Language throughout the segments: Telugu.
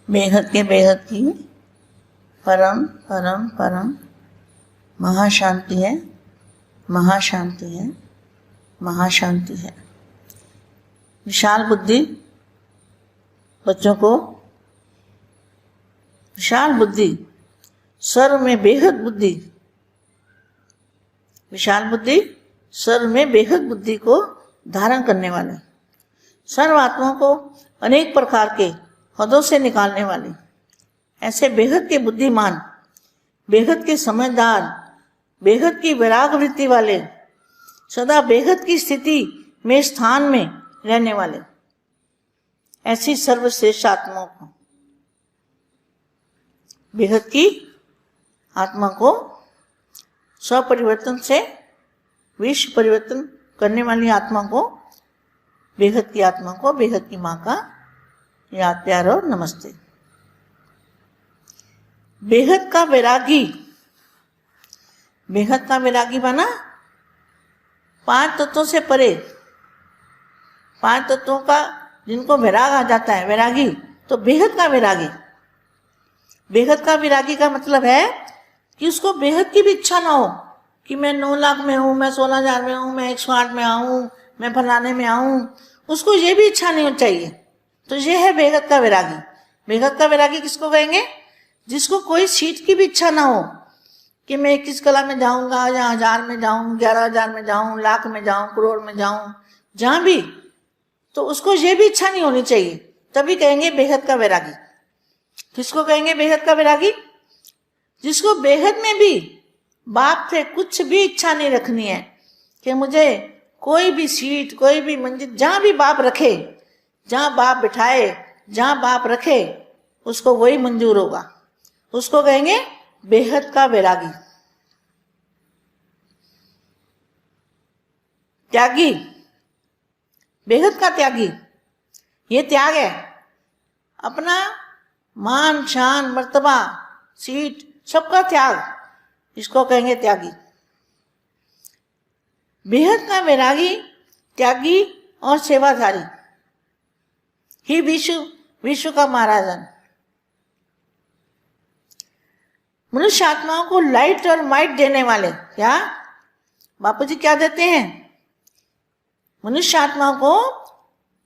बेहद के बेहद की परम परम परम महाशांति है, महाशांति है, महाशांति है। विशाल बुद्धि बच्चों को, विशाल बुद्धि, सर्व में बेहद बुद्धि, विशाल बुद्धि सर्व में बेहद बुद्धि को धारण करने वाले, सर्व आत्माओं को अनेक प्रकार के हदों से निकालने वाले, ऐसे बेहद के बुद्धिमान, बेहद के समझदार, बेहद की वैराग वृत्ति वाले, सदा बेहद की स्थिति में स्थान में रहने वाले, ऐसी सर्वश्रेष्ठ आत्माओं को, बेहद की आत्मा को स्वपरिवर्तन से विश्व परिवर्तन करने वाली आत्मा को, बेहद की आत्मा को, बेहद की माँ का याद प्यार और नमस्ते। बेहद का वैरागी, बेहद का वैरागी बना पांच तत्वों से परे, पांच तत्वों का जिनको वैराग आ जाता है, वैरागी, तो बेहद का वैरागी। बेहद का वैरागी का मतलब है कि उसको बेहद की भी इच्छा ना हो कि मैं 9 लाख में हूँ, मैं 16,000 में हूँ, मैं 108 में आऊँ, मैं फलाने में आऊँ, उसको ये भी इच्छा नहीं चाहिए। तो ये है बेहद का वैरागी। बेहद का वैरागी किसको कहेंगे? जिसको कोई सीट की भी इच्छा ना हो कि मैं 21 कला में जाऊंगा या 1000 में जाऊं, 11,000 में जाऊं, लाख में जाऊं, करोड़ में जाऊं, जहां भी, तो उसको ये भी इच्छा नहीं होनी चाहिए, तभी कहेंगे बेहद का वैरागी। किसको कहेंगे बेहद का वैरागी? जिसको बेहद में भी बाप से कुछ भी इच्छा नहीं रखनी है कि मुझे कोई भी सीट, कोई भी मंजिल, जहां भी बाप रखे, जहां बाप बिठाए, जहां बाप रखे, उसको वही मंजूर होगा, उसको कहेंगे बेहद का वैरागी। त्यागी, बेहद का त्यागी, ये त्याग है, अपना मान शान मर्तबा सीट सबका त्याग, इसको कहेंगे त्यागी। बेहद का वैरागी, त्यागी और सेवाधारी ही विश्व का महाराजन। मनुष्य आत्माओं को लाइट और माइट देने वाले, क्या बापू जी क्या देते हैं? मनुष्य आत्माओं को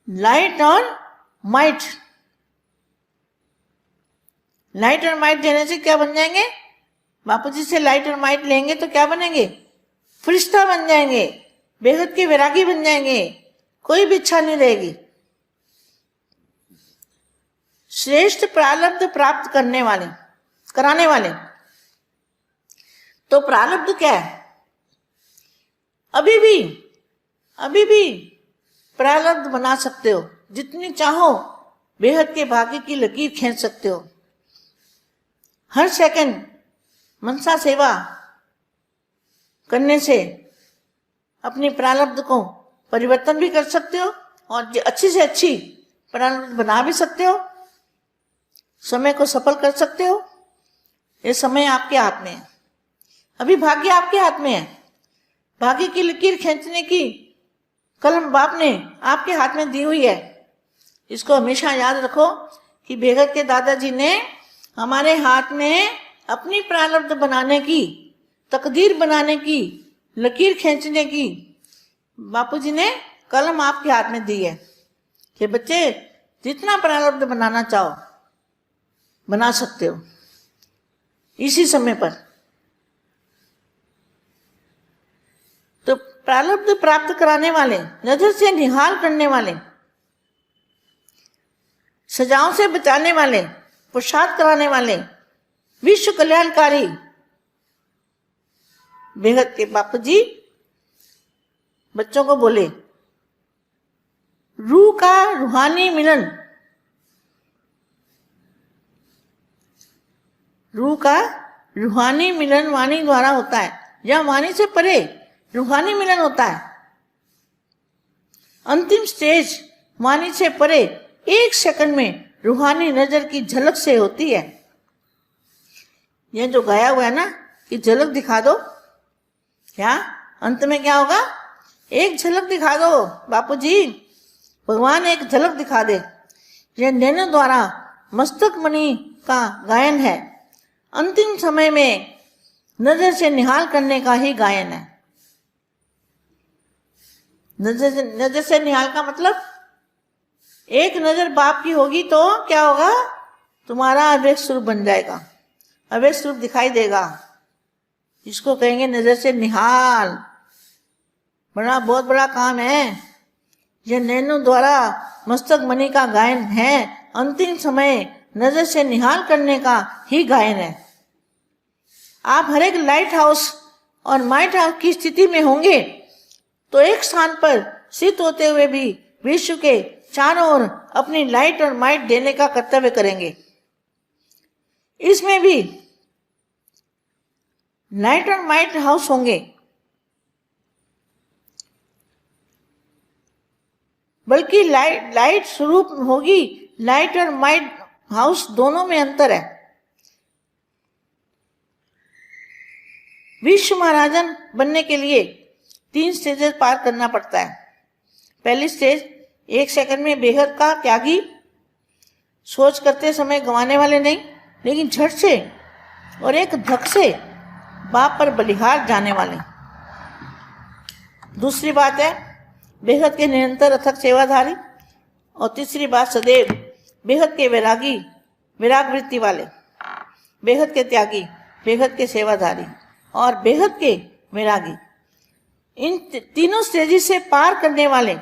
लाइट और माइट, लाइट और माइट देने से क्या बन जाएंगे? बापू जी से लाइट और माइट लेंगे तो क्या बनेंगे? फरिश्ता बन जाएंगे, बेहद के वैरागी बन जाएंगे, कोई भी इच्छा नहीं रहेगी। श्रेष्ठ प्रारब्ध प्राप्त करने वाले, कराने वाले। तो प्रारब्ध क्या है? अभी भी प्रारब्ध बना सकते हो, जितनी चाहो बेहद के भाग्य की लकीर खींच सकते हो। हर सेकंड मनसा सेवा करने से अपनी प्रारब्ध को परिवर्तन भी कर सकते हो और अच्छी से अच्छी प्रारब्ध बना भी सकते हो, समय को सफल कर सकते हो। ये समय आपके हाथ में है, अभी भाग्य आपके हाथ में है। भाग्य की लकीर खींचने की कलम बाप ने आपके हाथ में दी हुई है। इसको हमेशा याद रखो कि बेहद के दादाजी ने हमारे हाथ में अपनी प्रारब्ध बनाने की, तकदीर बनाने की, लकीर खींचने की बापूजी ने कलम आपके हाथ में दी है कि बच्चे जितना प्रारब्ध बनाना चाहो बना सकते हो इसी समय पर। तो प्रारब्ध प्राप्त कराने वाले, नजर से निहाल करने वाले, सजाओं से बचाने वाले, पुरुषार्थ कराने वाले, विश्व कल्याणकारी बेहद के बापू जी बच्चों को बोले, रूह का रूहानी मिलन, रूह का रूहानी मिलन वाणी द्वारा होता है, या वाणी से परे रूहानी मिलन होता है। अंतिम स्टेज वाणी से परे 1 सेकंड में रूहानी नजर की झलक से होती है। यह जो गाया हुआ है ना कि झलक दिखा दो, क्या अंत में क्या होगा? एक झलक दिखा दो बापूजी, भगवान एक झलक दिखा दे। यह नैनों द्वारा मस्तक मणि का गायन है, अंतिम समय में नजर से निहाल करने का ही गायन है। नजर से निहाल का मतलब एक नजर बाप की होगी तो क्या होगा, तुम्हारा अव्यक्त स्वरूप बन जाएगा, अव्यक्त स्वरूप दिखाई देगा। इसको कहेंगे नजर से निहाल। बहुत बड़ा काम है। यह नैनों द्वारा मस्तक मणि का गायन है, अंतिम समय नजर से निहाल करने का ही गायन है। आप हर एक लाइट हाउस और माइट हाउस की स्थिति में होंगे तो एक स्थान पर स्थित होते हुए भी विश्व के चारों ओर अपनी लाइट और माइट देने का कर्तव्य करेंगे। इसमें भी लाइट और माइट हाउस होंगे, बल्कि लाइट स्वरूप होगी। लाइट और माइट हाउस दोनों में अंतर है। विश्व महाराजन बनने के लिए 3 स्टेजेस पार करना पड़ता है। पहली स्टेज 1 सेकंड में बेहद का त्यागी, सोच करते समय गंवाने वाले नहीं, लेकिन झट से और एक धक से बाप पर बलिहार जाने वाले। दूसरी बात है बेहद के निरंतर अथक सेवाधारी, और तीसरी बात सदैव बेहद के वैरागी, विराग वृत्ति वाले, बेहद के त्यागी, बेहद के सेवाधारी और बेहद के वैरागी। इन तीनों स्टेजेस से पार करने वाले,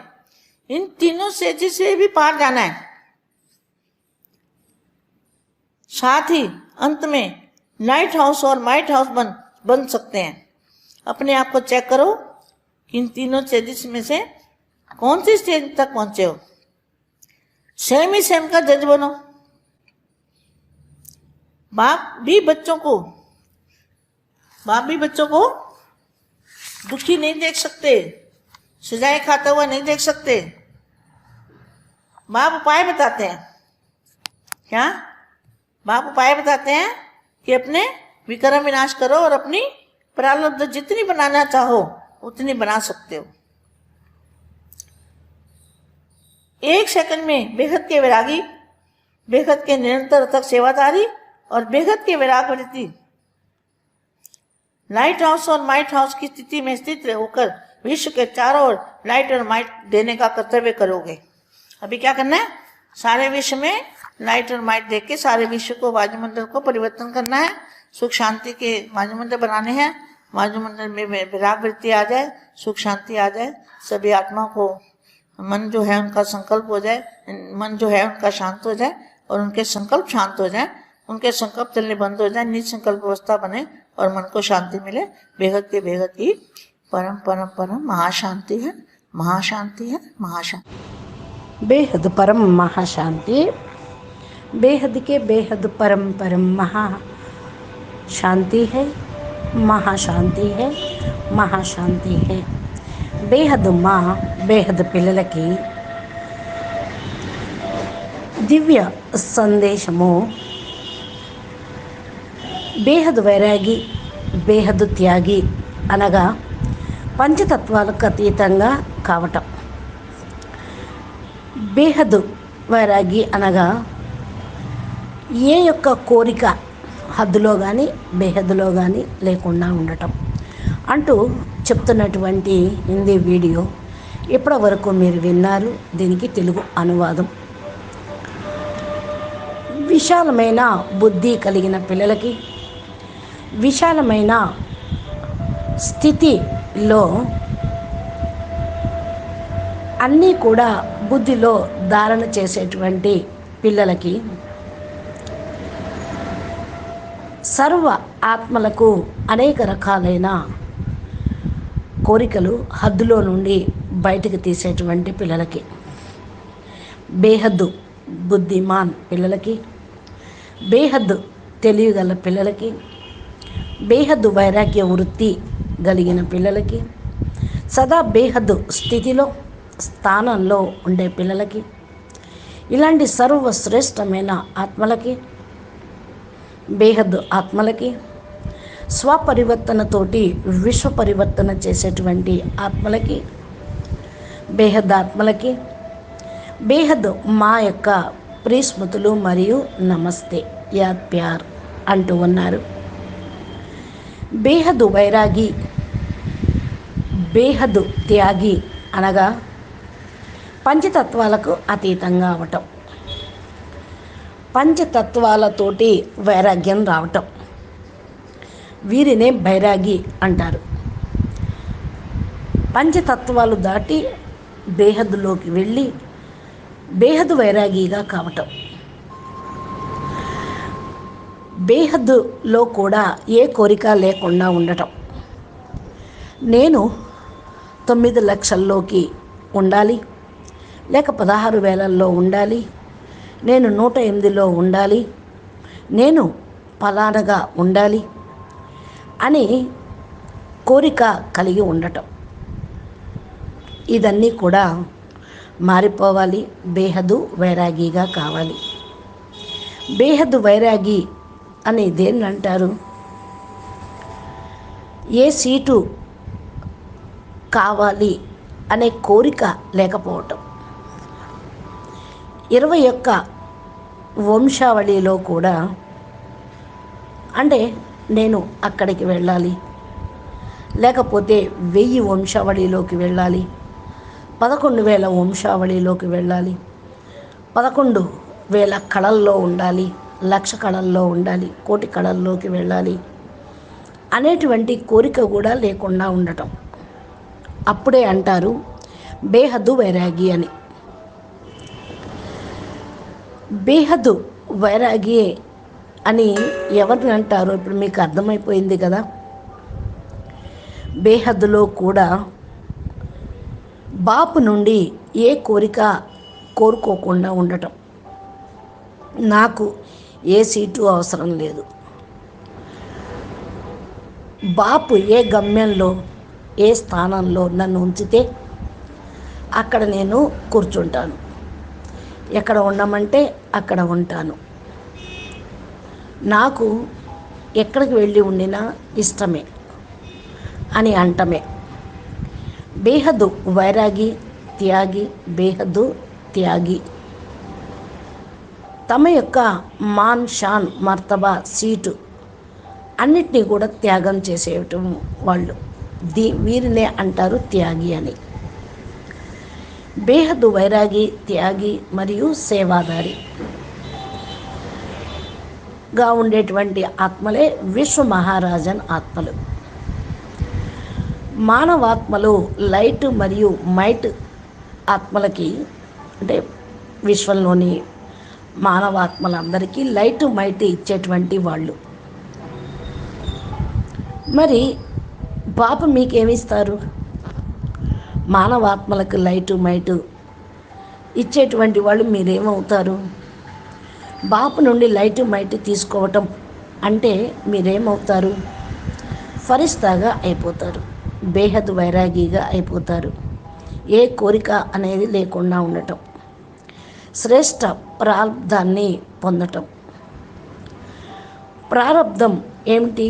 इन तीनों स्टेजेस से भी पार जाना है। साथ ही अंत में लाइट हाउस और माइट हाउस बन सकते हैं। अपने आप को चेक करो कि इन तीनों स्टेजेस में से कौन सी स्टेज तक पहुंचे हो। सेम ही सेम का जज बनो। बाप भी बच्चों को दुखी नहीं देख सकते, सजाए खाता हुआ नहीं देख सकते। बाप उपाय बताते हैं। क्या बाप उपाय बताते हैं कि अपने विक्रम विनाश करो और अपनी प्रारब्ध जितनी बनाना चाहो उतनी बना सकते हो। 1 सेकंड में बेहद के वैरागी, बेहद के निरंतर तक सेवादारी और बेहद के वैराग वृत्ति लाइट हाउस और माइट हाउस की स्थिति में स्थित होकर विश्व के चारों ओर लाइट और माइट देने का कर्तव्य करोगे। अभी क्या करना है, सारे विश्व में लाइट और माइट देख के सारे विश्व को, वायुमंडल को परिवर्तन करना है। सुख शांति के वायुमंडल बनाने हैं। वायुमंडल में विराग वृत्ति आ जाए, सुख शांति आ जाए, सभी आत्मा को मन जो है उनका संकल्प हो जाए, मन जो है उनका शांत हो जाए और उनके संकल्प शांत हो जाए, उनके संकल्प चलने बंद हो जाए, निज संकल्प अवस्था बने और मन को शांति मिले। बेहद के बेहद की परम परम परम महाशांति है, महाशांति है, महाशांति। बेहद परम महाशांति, बेहद के बेहद परम परम महाशांति है, महाशांति है, महाशांति है। बेहद माँ बेहद పిల్లలకి దివ్య సందేశము బేహద్ వైరాగి, బేహద్ త్యాగి అనగా పంచతత్వాలకు అతీతంగా కావటం. బేహద్ వైరాగి అనగా ఏ యొక్క కోరిక హద్దులో కానీ బేహద్దులో కానీ లేకుండా ఉండటం అంటూ చెప్తున్నటువంటి హిందీ వీడియో ఇప్పటి వరకు మీరు విన్నారు. దీనికి తెలుగు అనువాదం. విశాలమైన బుద్ధి కలిగిన పిల్లలకి విశాలమైన స్థితిలో అన్నీ కూడా బుద్ధిలో ధారణ చేసేటువంటి పిల్లలకి సర్వ ఆత్మలకు అనేక రకాలైన కోరికలు హద్దులో నుండి బయటకు తీసేటువంటి పిల్లలకి, బేహద్దు బుద్ధిమాన్ పిల్లలకి, బేహద్దు తెలివిగల పిల్లలకి, బేహద్దు వైరాగ్య వృత్తి కలిగిన పిల్లలకి, సదా బేహద్దు స్థితిలో స్థానంలో ఉండే పిల్లలకి, ఇలాంటి సర్వశ్రేష్టమైన ఆత్మలకి, బేహద్దు ఆత్మలకి, స్వపరివర్తనతోటి విశ్వ పరివర్తన చేసేటువంటి ఆత్మలకి, బేహద్ ఆత్మలకి, బేహద్ మా యొక్క ప్రియస్మృతులు మరియు నమస్తే యాద్ ప్యార్ అంటూ ఉన్నారు. బేహదు వైరాగి, బేహదు త్యాగి అనగా పంచతత్వాలకు అతీతంగా అవటం, పంచతత్వాలతోటి వైరాగ్యం రావటం, వీరినే బైరాగి అంటారు. పంచతత్వాలు దాటి బేహద్దులోకి వెళ్ళి బేహద్దు వైరాగిగా కావటం. బేహద్దులో కూడా ఏ కోరిక లేకుండా ఉండటం. నేను 9 లక్షల్లోకి ఉండాలి, లేక 16,000లో ఉండాలి, నేను 108లో ఉండాలి, నేను ఫలానగా ఉండాలి అని కోరిక కలిగి ఉండటం. ఇదన్నీ కూడా మారిపోవాలి, బేహదు వైరాగిగా కావాలి. బేహదు వైరాగి అని దేన్ని అంటారు? ఏ సీటు కావాలి అనే కోరిక లేకపోవటం. 21 వంశావళిలో కూడా అంటే నేను అక్కడికి వెళ్ళాలి, లేకపోతే 1000 వంశావళిలోకి వెళ్ళాలి, 11,000 వంశావళిలోకి వెళ్ళాలి, 11,000 కళల్లో ఉండాలి, 1,00,000 కళల్లో ఉండాలి, 1,00,000 కళల్లోకి వెళ్ళాలి అనేటువంటి కోరిక కూడా లేకుండా ఉండటం. అప్పుడే అంటారు బేహద్దు వైరాగి అని. బేహద్దు వైరాగి అని ఎవరిని అంటారు? ఇప్పుడు మీకు అర్థమైపోయింది కదా. బేహద్దులో కూడా బాపు నుండి ఏ కోరిక కోరుకోకుండా ఉండటం. నాకు ఏ సీటు అవసరం లేదు, బాపు ఏ గమ్యంలో ఏ స్థానంలో నన్ను ఉంచితే అక్కడ నేను కూర్చుంటాను, ఎక్కడ ఉండమంటే అక్కడ ఉంటాను, నాకు ఎక్కడికి వెళ్ళి ఉండినా ఇష్టమే అని అంటమే. బేహద్దు వైరాగి, త్యాగి, బేహద్దు త్యాగి. తమ యొక్క మాన్ షాన్ మర్తబా సీటు అన్నిటినీ కూడా త్యాగం చేసేయటం వాళ్ళు. వీరినే అంటారు త్యాగి అని. బేహద్దు వైరాగి, త్యాగి మరియు సేవాదారిగా ఉండేటువంటి ఆత్మలే విశ్వ మహారాజన్ ఆత్మలు. మానవాత్మలు లైట్ మరియు మైట్ ఆత్మలకి, అంటే విశ్వంలోని మానవాత్మలందరికీ లైట్ మైట్ ఇచ్చేటువంటి వాళ్ళు. మరి బాపు మీకేమిస్తారు? మానవాత్మలకు లైటు మైటు ఇచ్చేటువంటి వాళ్ళు మీరేమవుతారు? బాపు నుండి లైటు మైటు తీసుకోవటం అంటే మీరేమవుతారు? ఫరిస్తాగా అయిపోతారు, బేహద్ వైరాగిగా అయిపోతారు. ఏ కోరిక అనేది లేకుండా ఉండటం, శ్రేష్ట ప్రారంధాన్ని పొందటం. ప్రారంధం ఏమిటి?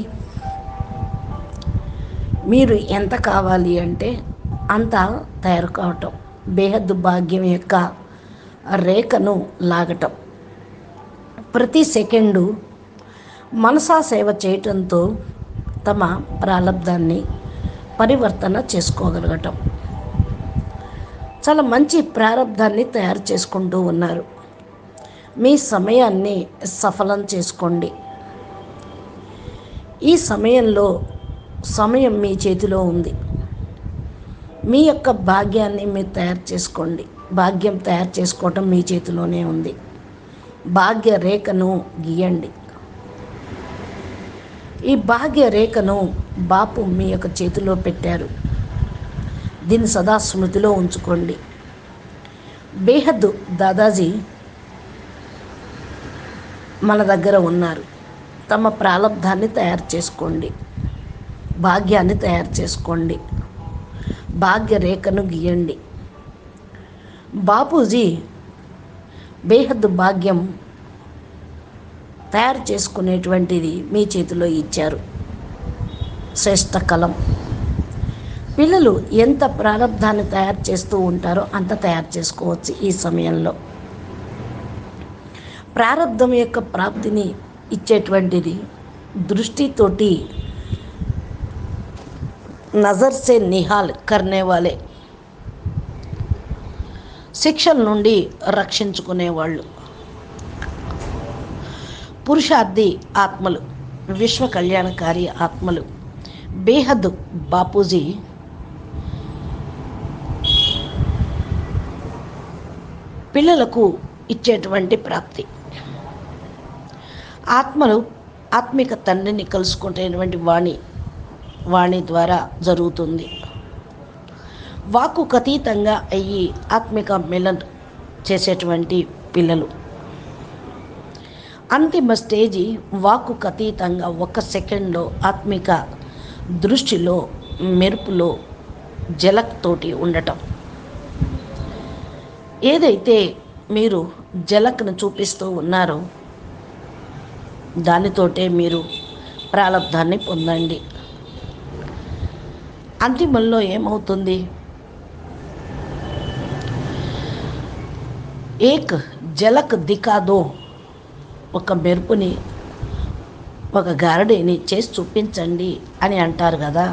మీరు ఎంత కావాలి అంటే అంత తయారు కావటం, బేహద్దు భాగ్యం యొక్క రేఖను లాగటం. ప్రతి సెకండు మనసా సేవ చేయటంతో తమ ప్రారంధాన్ని పరివర్తన చేసుకోగలగటం. చాలా మంచి ప్రారంధాన్ని తయారు చేసుకుంటూ ఉన్నారు. మీ సమయాన్ని సఫలం చేసుకోండి. ఈ సమయంలో సమయం మీ చేతిలో ఉంది. మీ యొక్క భాగ్యాన్ని మీరు తయారు చేసుకోండి. భాగ్యం తయారు చేసుకోవటం మీ చేతిలోనే ఉంది. భాగ్య రేఖను గీయండి. ఈ భాగ్య రేఖను బాపు మీ యొక్క చేతిలో పెట్టారు. దీన్ని సదా స్మృతిలో ఉంచుకోండి. బేహద్దు దాదాజీ మన దగ్గర ఉన్నారు. తమ ప్రారంధాన్ని తయారు చేసుకోండి, భాగ్యాన్ని తయారు చేసుకోండి, భాగ్య రేఖను గీయండి. బాపూజీ బేహద్దు భాగ్యం తయారు చేసుకునేటువంటిది మీ చేతిలో ఇచ్చారు. శ్రేష్ఠ కలం. పిల్లలు ఎంత ప్రారంధాన్ని తయారు చేస్తూ ఉంటారో అంత తయారు చేసుకోవచ్చు ఈ సమయంలో. ప్రారంధం యొక్క ప్రాప్తిని ఇచ్చేటువంటిది దృష్టితోటి నజర్ సే నిహాల్ కర్నే వాలే, శిక్షల నుండి రక్షించుకునేవాళ్ళు, పురుషార్థి ఆత్మలు, విశ్వ కళ్యాణకారి ఆత్మలు. బేహద్ బాపూజీ పిల్లలకు ఇచ్చేటువంటి ప్రాప్తి. ఆత్మలు ఆత్మిక తండ్రిని కలుసుకునేటువంటి వాణి ద్వారా జరుగుతుంది. వాక్కుకు అతీతంగా అయ్యి ఆత్మిక మిలన్ చేసేటువంటి పిల్లలు. అంతిమ స్టేజీ వాక్కుకు అతీతంగా 1 సెకండ్లో ఆత్మిక దృష్టిలో, మెరుపులో, జలక్ తోటి ఉండటం. ఏదైతే మీరు జలక్ను చూపిస్తూ ఉన్నారో దానితోటే మీరు ప్రారంధాన్ని పొందండి. అంతిమంలో ఏమవుతుంది? ఏక్ జలక్ దికాదో, ఒక మెరుపుని, ఒక గారడీని చేసి చూపించండి అని అంటారు కదా.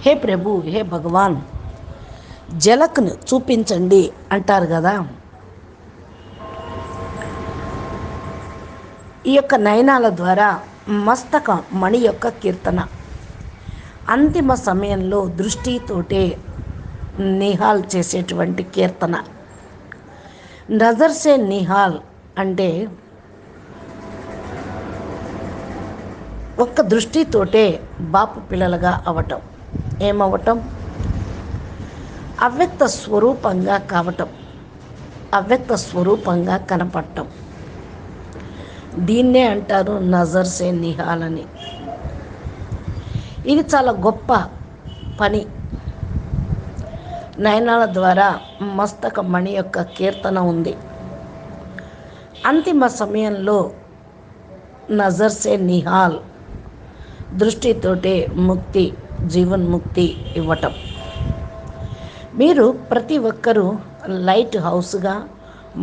హే ప్రభు, హే భగవాన్, జలక్ను చూపించండి అంటారు కదా. ఈ యొక్క నయనాల ద్వారా మస్తక మణి యొక్క కీర్తన అంతిమ సమయంలో దృష్టితోటే నిహాల్ చేసేటువంటి కీర్తన. నజర్ సే నిహాల్ అంటే ఒక్క దృష్టితోటే బాపు పిల్లలుగా అవటం. ఏమవటం? అవ్యక్త స్వరూపంగా కావటం, అవ్యక్త స్వరూపంగా కనపడటం. దీన్నే అంటారు నజర్ సే నిహాల్ అని. ఇది చాలా గొప్ప పని. నయనాల ద్వారా మస్తక మణి యొక్క కీర్తన ఉంది. అంతిమ సమయంలో నజర్ సే నిహాల్, దృష్టితోటే ముక్తి, జీవన్ముక్తి ఇవ్వటం. మీరు ప్రతి ఒక్కరూ లైట్ హౌస్గా,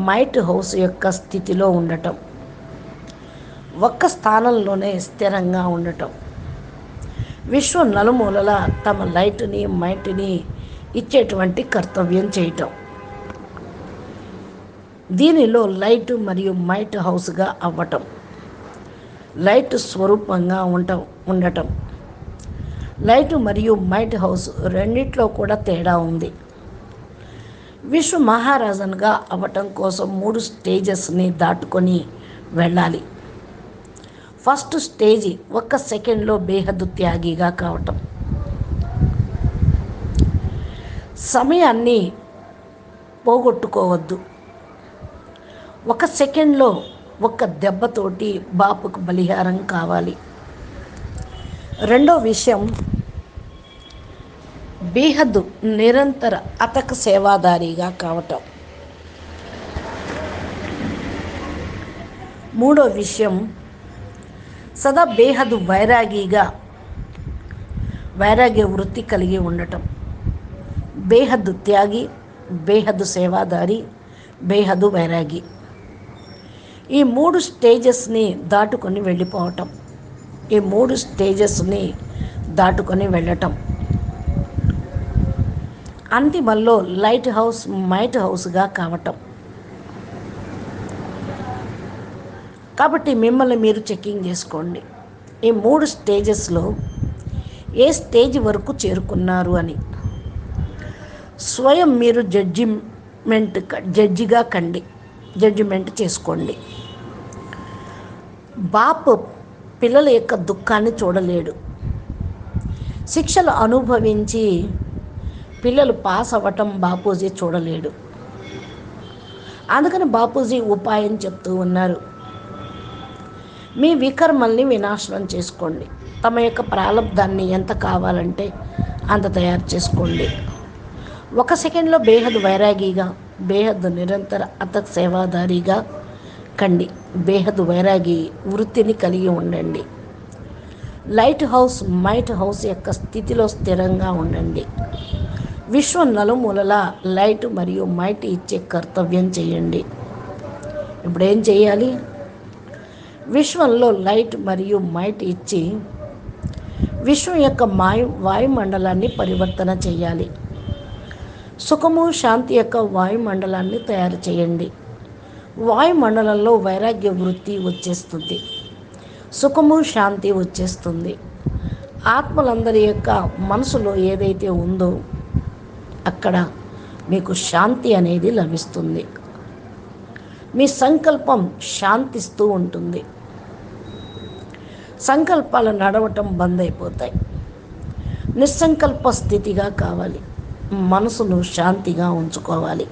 మైట్ హౌస్ యొక్క స్థితిలో ఉండటం, ఒక్క స్థానంలోనే స్థిరంగా ఉండటం, విశ్వం నలుమూలల తమ లైట్ని, మైట్ని ఇచ్చేటువంటి కర్తవ్యం చేయటం. దీనిలో లైట్ మరియు మైట్ హౌస్గా అవ్వటం, లైట్ స్వరూపంగా ఉండటం. లైట్ మరియు మైట్ హౌస్ రెండిట్లో కూడా తేడా ఉంది. విశ్వ మహారాజన్గా అవ్వటం కోసం 3 స్టేజెస్ని దాటుకొని వెళ్ళాలి. ఫస్ట్ స్టేజీ 1 సెకండ్లో బేహద్దు త్యాగిగా కావటం. సమయాన్ని పోగొట్టుకోవద్దు. 1 సెకండ్లో 1 దెబ్బతోటి బాపుకు బలిహారం కావాలి. రెండో విషయం, బేహద్దు నిరంతర అతక సేవాదారిగా కావటం. మూడో విషయం, సదా బేహద్దు వైరాగ్య వృత్తి కలిగి ఉండటం. బేహద్దు త్యాగి, బేహద్దు సేవాదారి, బేహద్దు వైరాగి. ఈ 3 స్టేజెస్ని దాటుకొని వెళ్ళిపోవటం, ఈ 3 స్టేజెస్ని దాటుకొని వెళ్ళటం. అంతిమల్లో లైట్ హౌస్, మైట్ హౌస్గా కావటం. కాబట్టి మిమ్మల్ని మీరు చెకింగ్ చేసుకోండి. ఈ 3 స్టేజెస్లో ఏ స్టేజ్ వరకు చేరుకున్నారు అని. స్వయం మీరు జడ్జిగా జడ్జిమెంట్ చేసుకోండి. బాపు పిల్లల యొక్క దుఃఖాన్ని చూడలేడు. శిక్షలు అనుభవించి పిల్లలు పాస్ అవ్వటం బాపూజీ చూడలేడు. అందుకని బాపూజీ ఉపాయం చెప్తూ ఉన్నారు. మీ వికర్మల్ని వినాశనం చేసుకోండి. తమ యొక్క ప్రారంధాన్ని ఎంత కావాలంటే అంత తయారు చేసుకోండి. 1 సెకండ్లో బేహద్ వైరాగిగా, బేహద్ నిరంతర అతక్ సేవాదారిగా కండి. బేహద్ వైరాగి వృత్తిని కలిగి ఉండండి. లైట్ హౌస్, మైట్ హౌస్ యొక్క స్థితిలో స్థిరంగా ఉండండి. విశ్వం నలుమూలల లైట్ మరియు మైట్ ఇచ్చే కర్తవ్యం చేయండి. ఇప్పుడు ఏం చేయాలి? విశ్వంలో లైట్ మరియు మైట్ ఇచ్చి విశ్వం యొక్క వాయుమండలాన్ని పరివర్తన చేయాలి. సుఖము శాంతి యొక్క వాయుమండలాన్ని తయారు చేయండి. వాయుమండలంలో వైరాగ్య వృత్తి వచ్చేస్తుంది, సుఖము శాంతి వచ్చేస్తుంది. ఆత్మలందరి యొక్క మనసులో ఏదైతే ఉందో అక్కడ మీకు శాంతి అనేది లభిస్తుంది. మీ సంకల్పం శాంతిస్తూ ఉంటుంది. సంకల్పాలు నడవటం బంద్ అయిపోతాయి. నిస్సంకల్ప స్థితిగా కావాలి. మనసును శాంతిగా ఉంచుకోవాలి.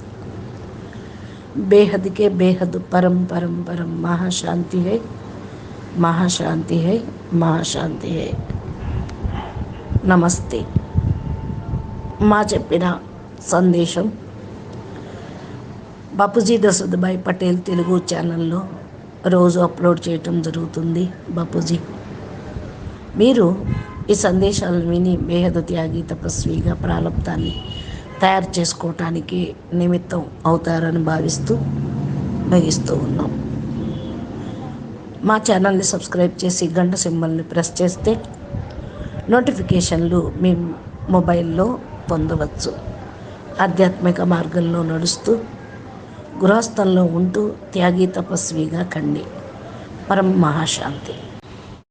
బేహద్కే బేహద్ పరం పరం పరం మహాశాంతి హై, మహాశాంతి హై, మహాశాంతి హై. నమస్తే. మా చెప్పిన సందేశం బాపూజీ దశరథభాయ్ పటేల్ తెలుగు ఛానల్లో రోజు అప్లోడ్ చేయటం జరుగుతుంది. బాపూజీ మీరు ఈ సందేశాలను విని బేహద త్యాగి తపస్విగా ప్రారంభాన్ని తయారు చేసుకోవటానికి నిమిత్తం అవుతారని భావిస్తూ ముగిస్తూ ఉన్నాం. మా ఛానల్ని సబ్స్క్రైబ్ చేసి గంట సింబల్ని ప్రెస్ చేస్తే నోటిఫికేషన్లు మీ మొబైల్లో పొందవచ్చు. ఆధ్యాత్మిక మార్గంలో నడుస్తూ గృహస్థంలో ఉంటూ త్యాగి తపస్విగా కండి. పరం మహాశాంతి.